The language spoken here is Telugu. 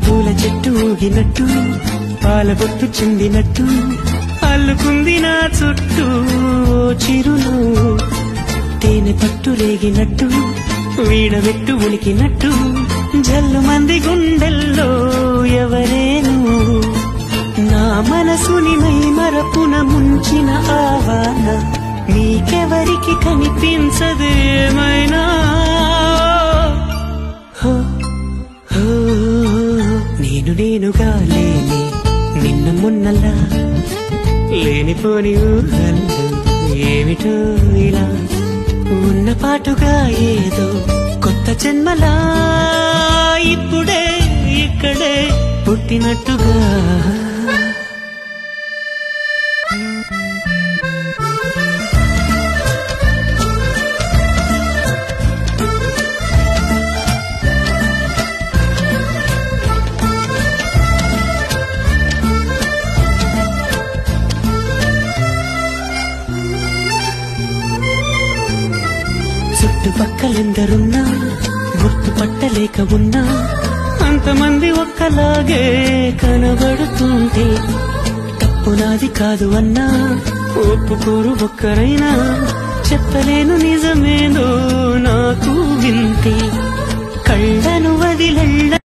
పూల చెట్టు ఊగినట్టు పాల బొట్టు చిందినట్టు అల్లుకుంది నా చుట్టూ చిరును తేనె పట్టు రేగినట్టు వీడబెట్టు ఉలికినట్టు జల్లు మంది గుండెల్లో ఎవరేను నా మనసుని మై మరపున ముంచిన ఆవాన నీకెవరికి కనిపించదేమైనా నేనుగా లేని నిన్న మొన్నలా లేనిపోని ఊహల్లో ఏమిటో ఇలా ఉన్న పాటుగా ఏదో కొత్త జన్మలా ఇప్పుడే ఇక్కడే పుట్టినట్టుగా చుట్టుపక్కలెందరున్నా గుర్తుపట్టలేక ఉన్నా అంతమంది ఒక్కలాగే కనబడుతుంటే తప్పు నాది కాదు అన్నా ఒప్పుకోరు ఒక్కరైనా చెప్పలేను నిజమేదో నాకు వింతే కళ్ళను వదిలెళ్ళ